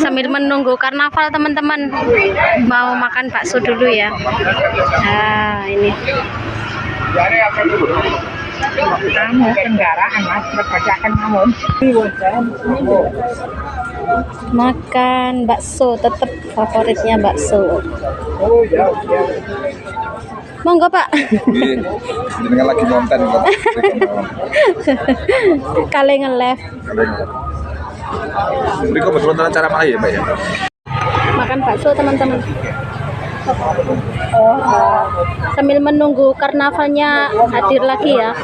Sambil menunggu karnaval teman-teman, mau makan bakso dulu ya. Nah ini makan bakso, tetap favoritnya bakso. Monggo Pak. Jenengan lagi nonton kok. Kali nge-live. Ini kok betul acara apa ya, Mbak ya? Makan bakso teman-teman. Sambil menunggu karnavalnya hadir lagi ya.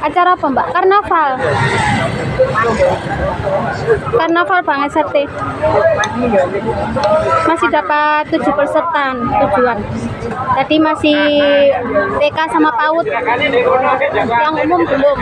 Acara apa Mbak? Karnaval. Karnaval Bang SRT. Masih dapat 7 peserta tujuan. Tadi masih TK sama PAUD. Yang umum belum.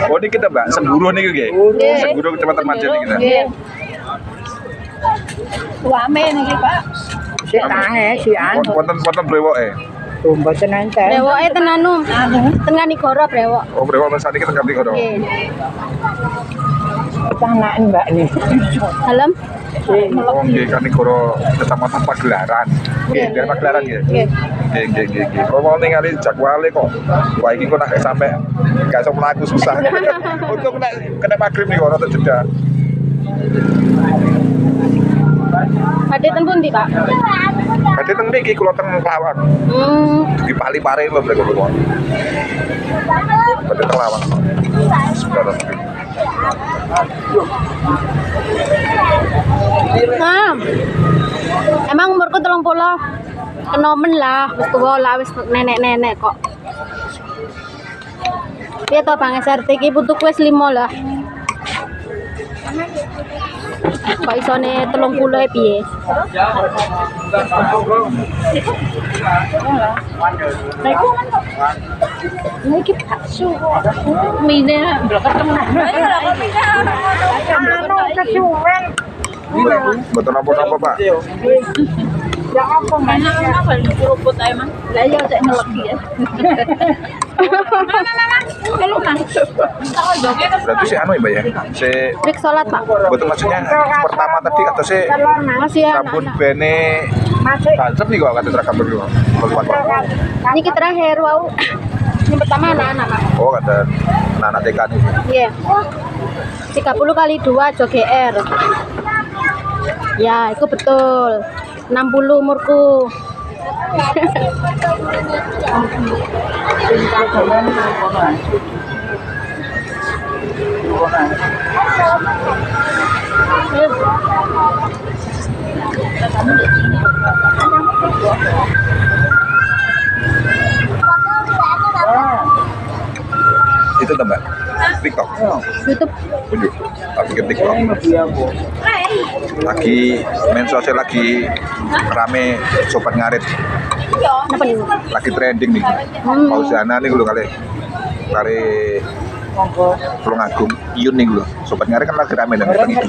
Oh ini kita Mbak, Sengguru nih gitu. Sengguru Kecamatan Majen nih kita. Wame nih Pak. Si tange si an. Wonten brewoke. Mboten enten. Brewoke tenanu. Tengah Nigoro brewok. Oh brewok mesane kita ganti kono. Nggih. Tangan Mbak nih. Dalam Oh nggih kan Nigoro Kecamatan Pagelaran. Nggih, daerah Pagelaran nggih. nggih. Nggih. Kok mau ningali jadwale kok. Wah iki kok nak sampai gak iso mlaku susah. Untuk kena magrib nih ora jeda. Badhe ten pundi, Pak? Badhe teng mriki kula teng Lawang. Di Pali-pare lho mriko kula. Badhe teng Lawang. Sekarang. Nah, emang umurku 30. Kenomen lah, wis tuwa lah, wis nenek-nenek kok. Piye to Bang SRT iki putuku wis 5 lah. Kok isone 30 e piye? Nah, iki bakso. Mine blok temen. Betul apa-apa, Pak? Ya apa Apa keruput ae, Mang? Lah ya cek ngelegi ya. Berarti si anu ya, Mbak ya? Si Break salat, Pak. betul maksudnya pertama tadi atau si Masih ya. rambut bene tancap nih kok kata seragam berdua. Niki terakhir wau. Yang pertama anak-anak, Pak. Oh kata anak TK nih. Iya. 30 kali 2 JGR. Ya, itu betul. 60 umurku. Itu tuh Mbak, TikTok. YouTube. Tunjuk. Tapi ke TikTok. Lagi main sosial lagi rame sobat ngarit. Apa nih? Lagi trending nih. Pausana nih dulu kali. Kali Tulung Agung, Iyun nih dulu. Sobat ngarit kan lagi rame dan itu.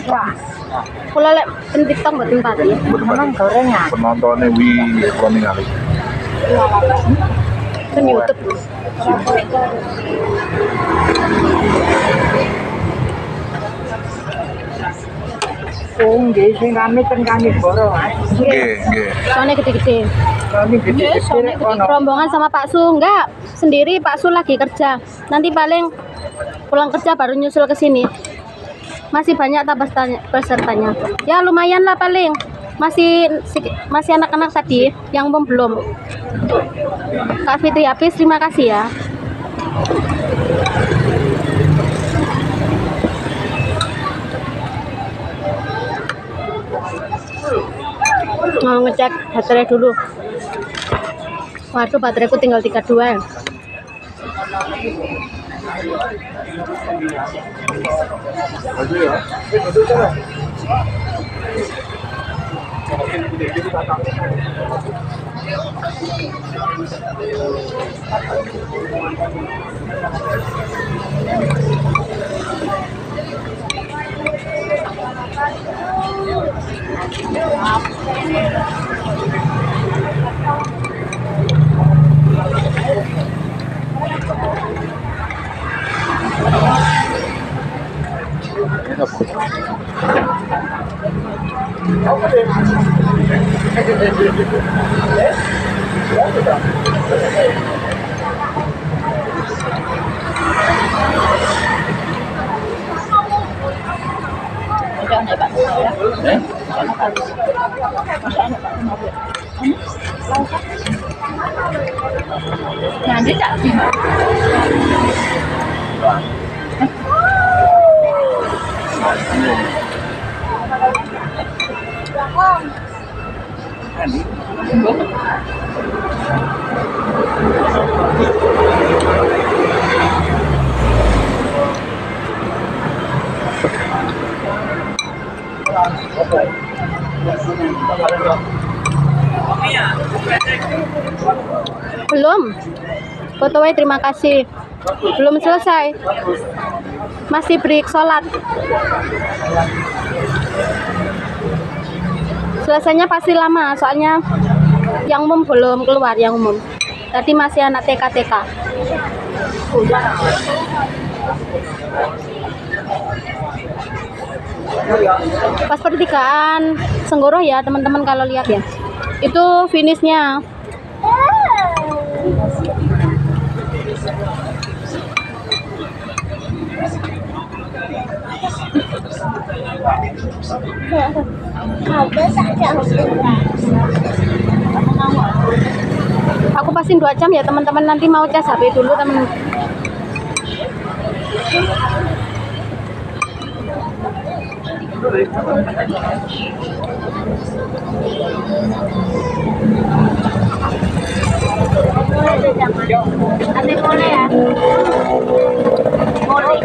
Kula lek ten TikTok mboten pati. Memang gorengan. Penontonnya kalau ningali. Ten YouTube. Oh nggih sing rame ten kami boro Mas. Nggih. Soalnya gede-gede. Kami gede-gede kono. Rombongan sama Pak Su enggak sendiri, Pak Su lagi kerja. Nanti paling pulang kerja baru nyusul ke sini. Masih banyak pesertanya. Ya lumayan lah paling. Masih anak-anak tadi yang belum. Kak Fitri Hafiz, terima kasih ya. Mau ngecek baterai dulu. Waduh, bateraiku tinggal 32 ya. Nanti tak sih. Belum. Fotonya terima kasih. Belum selesai. Masih break sholat. Selesainya pasti lama, soalnya yang umum belum keluar, yang umum. Tadi masih anak TK-TK. Pas pertigaan Senggoro ya teman-teman, kalau lihat ya. Itu finishnya. Aku pasin 2 jam ya teman-teman, nanti mau cas HP dulu teman. Nanti boleh ya. Boleh.